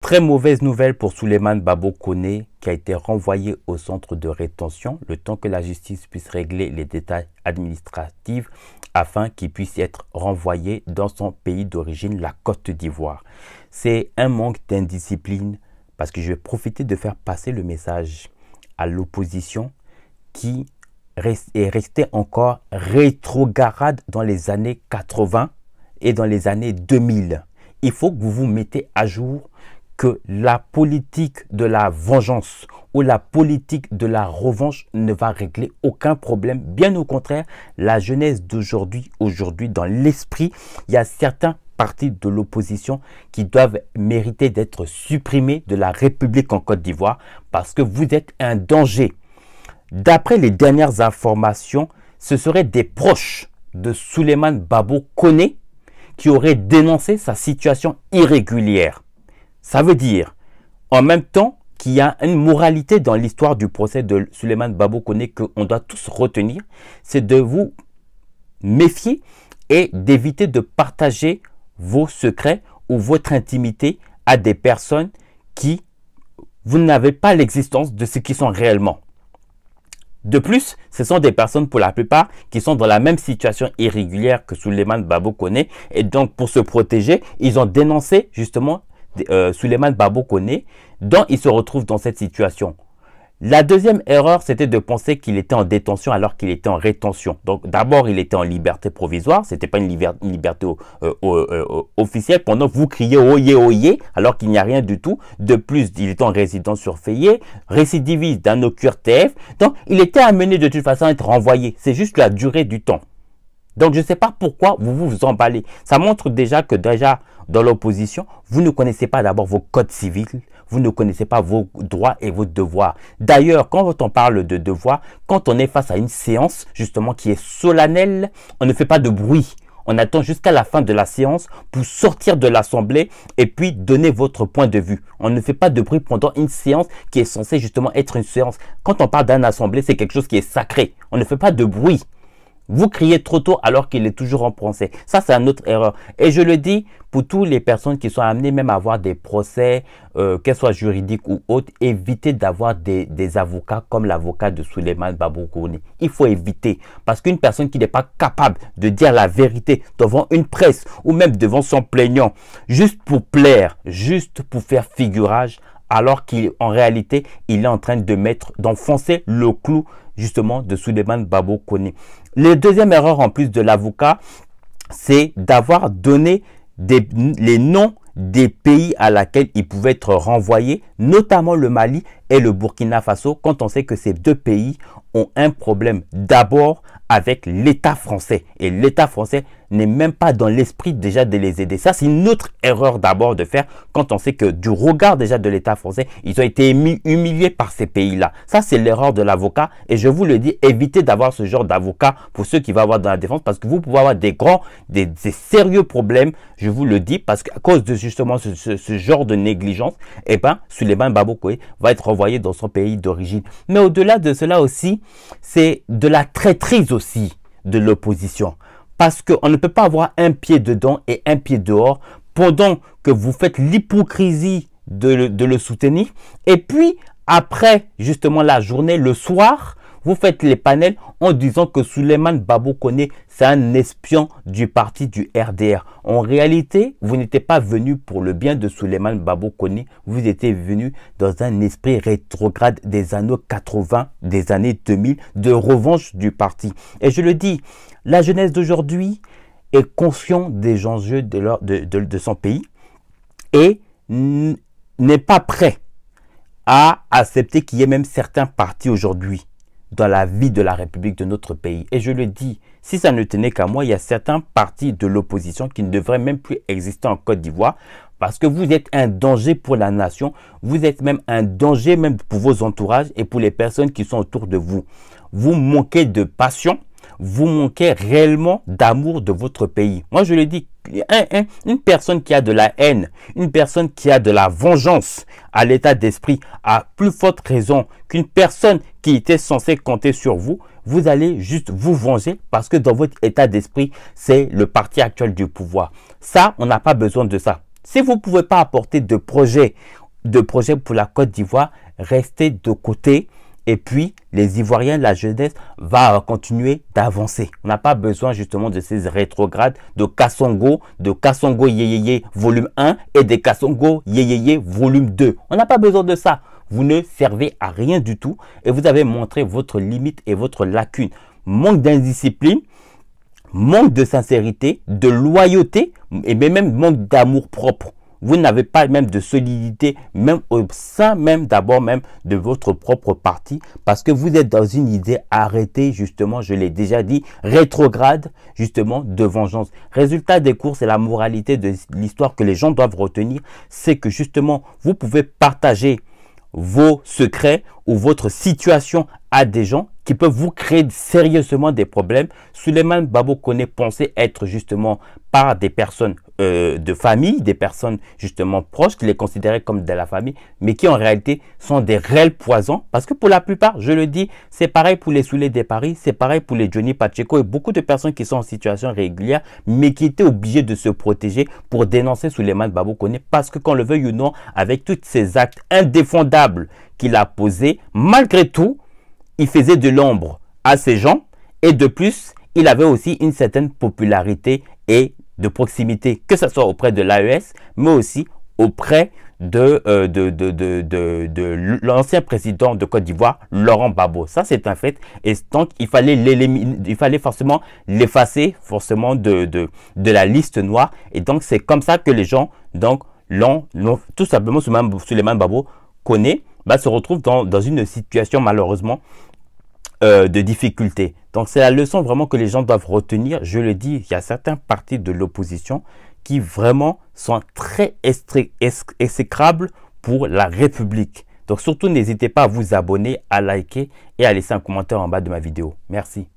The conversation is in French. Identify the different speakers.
Speaker 1: Très mauvaise nouvelle pour Souleymane Babo Koné qui a été renvoyé au centre de rétention le temps que la justice puisse régler les détails administratifs afin qu'il puisse être renvoyé dans son pays d'origine, la Côte d'Ivoire. C'est un manque d'indiscipline parce que je vais profiter de faire passer le message à l'opposition qui est restée encore rétrograde dans les années 80 et dans les années 2000. Il faut que vous vous mettez à jour que la politique de la vengeance ou la politique de la revanche ne va régler aucun problème. Bien au contraire, la jeunesse d'aujourd'hui, dans l'esprit, il y a certains partis de l'opposition qui doivent mériter d'être supprimés de la République en Côte d'Ivoire parce que vous êtes un danger. D'après les dernières informations, ce seraient des proches de Souleymane Babo Koné qui auraient dénoncé sa situation irrégulière. Ça veut dire, en même temps, qu'il y a une moralité dans l'histoire du procès de Souleymane Babo Koné qu'on doit tous retenir, c'est de vous méfier et d'éviter de partager vos secrets ou votre intimité à des personnes qui, vous n'avez pas l'existence de ce qu'ils sont réellement. De plus, ce sont des personnes pour la plupart qui sont dans la même situation irrégulière que Souleymane Babo Koné et donc pour se protéger, ils ont dénoncé justement Souleymane Babo Koné, dont il se retrouve dans cette situation. La deuxième erreur, c'était de penser qu'il était en détention alors qu'il était en rétention. Donc d'abord, il était en liberté provisoire, ce n'était pas une liberté officielle, pendant que vous criez oyez, oyez, alors qu'il n'y a rien du tout. De plus, il était en résidence surveillée, récidiviste d'un OQRTF, donc il était amené de toute façon à être renvoyé. C'est juste la durée du temps. Donc, je ne sais pas pourquoi vous vous emballez. Ça montre déjà que dans l'opposition, vous ne connaissez pas d'abord vos codes civils, vous ne connaissez pas vos droits et vos devoirs. D'ailleurs, quand on parle de devoirs, quand on est face à une séance justement qui est solennelle, on ne fait pas de bruit. On attend jusqu'à la fin de la séance pour sortir de l'assemblée et puis donner votre point de vue. On ne fait pas de bruit pendant une séance qui est censée justement être une séance. Quand on parle d'une assemblée, c'est quelque chose qui est sacré. On ne fait pas de bruit. Vous criez trop tôt alors qu'il est toujours en procès. Ça, c'est une autre erreur. Et je le dis pour toutes les personnes qui sont amenées même à avoir des procès, qu'elles soient juridiques ou autres, évitez d'avoir des avocats comme l'avocat de Souleymane Babo Koné. Il faut éviter. Parce qu'une personne qui n'est pas capable de dire la vérité devant une presse ou même devant son plaignant, juste pour plaire, juste pour faire figurage, alors qu'en réalité, il est en train d'enfoncer le clou justement de Souleymane Babo Koné. La deuxième erreur en plus de l'avocat, c'est d'avoir donné les noms des pays à laquelle il pouvait être renvoyé, notamment le Mali et le Burkina Faso, quand on sait que ces deux pays ont un problème d'abord avec l'État français. Et l'État français n'est même pas dans l'esprit déjà de les aider. Ça, c'est une autre erreur d'abord de faire quand on sait que du regard déjà de l'État français, ils ont été humiliés par ces pays-là. Ça, c'est l'erreur de l'avocat. Et je vous le dis, évitez d'avoir ce genre d'avocat pour ceux qui vont avoir dans la défense parce que vous pouvez avoir des sérieux problèmes, je vous le dis, parce qu'à cause de justement ce genre de négligence, eh ben, Souleymane Babo Koné va être renvoyé dans son pays d'origine. Mais au-delà de cela aussi, c'est de la traîtrise aussi de l'opposition. Parce qu'on ne peut pas avoir un pied dedans et un pied dehors pendant que vous faites l'hypocrisie de le soutenir. Et puis, après justement la journée, le soir, vous faites les panels en disant que Souleymane Babo Koné, c'est un espion du parti du RDR. En réalité, vous n'étiez pas venu pour le bien de Souleymane Babo Koné. Vous étiez venu dans un esprit rétrograde des années 80, des années 2000, de revanche du parti. Et je le dis, la jeunesse d'aujourd'hui est consciente des enjeux de son pays et n'est pas prêt à accepter qu'il y ait même certains partis aujourd'hui dans la vie de la République de notre pays. Et je le dis, si ça ne tenait qu'à moi, il y a certains partis de l'opposition qui ne devraient même plus exister en Côte d'Ivoire parce que vous êtes un danger pour la nation, vous êtes même un danger même pour vos entourages et pour les personnes qui sont autour de vous. Vous manquez de passion, vous manquez réellement d'amour de votre pays. Moi, je le dis, une personne qui a de la haine, une personne qui a de la vengeance à l'état d'esprit, a plus forte raison qu'une personne qui était censée compter sur vous, vous allez juste vous venger parce que dans votre état d'esprit, c'est le parti actuel du pouvoir. Ça, on n'a pas besoin de ça. Si vous ne pouvez pas apporter de projet pour la Côte d'Ivoire, restez de côté. Et puis, les Ivoiriens, la jeunesse va continuer d'avancer. On n'a pas besoin justement de ces rétrogrades de Kassongo Yeyeye volume 1 et de Kassongo Yeyeye volume 2. On n'a pas besoin de ça. Vous ne servez à rien du tout et vous avez montré votre limite et votre lacune. Manque d'indiscipline, manque de sincérité, de loyauté et même manque d'amour propre. Vous n'avez pas même de solidité, même au sein même d'abord même de votre propre parti, parce que vous êtes dans une idée arrêtée, justement, je l'ai déjà dit, rétrograde, justement, de vengeance. Résultat des courses et la moralité de l'histoire que les gens doivent retenir, c'est que justement, vous pouvez partager vos secrets ou votre situation à des gens qui peuvent vous créer sérieusement des problèmes. Souleymane Babo Koné pensait être justement par des personnes de famille, des personnes justement proches, qui les considéraient comme de la famille, mais qui en réalité sont des réels poisons. Parce que pour la plupart, je le dis, c'est pareil pour les Souley des Paris, c'est pareil pour les Johnny Pacheco et beaucoup de personnes qui sont en situation régulière, mais qui étaient obligées de se protéger pour dénoncer Souleymane Babo Koné. Parce que qu'on le veuille ou non, avec tous ces actes indéfendables qu'il a posés, malgré tout, il faisait de l'ombre à ces gens et de plus, il avait aussi une certaine popularité et de proximité, que ce soit auprès de l'AES, mais aussi auprès de l'ancien président de Côte d'Ivoire, Laurent Gbagbo. Ça, c'est un fait. Et donc, il fallait forcément l'effacer forcément de la liste noire. Et donc, c'est comme ça que les gens, donc, tout simplement, Souleymane Babo Koné, se retrouve dans une situation malheureusement de difficulté. Donc c'est la leçon vraiment que les gens doivent retenir. Je le dis, il y a certains partis de l'opposition qui vraiment sont très exécrables pour la République. Donc surtout n'hésitez pas à vous abonner, à liker et à laisser un commentaire en bas de ma vidéo. Merci.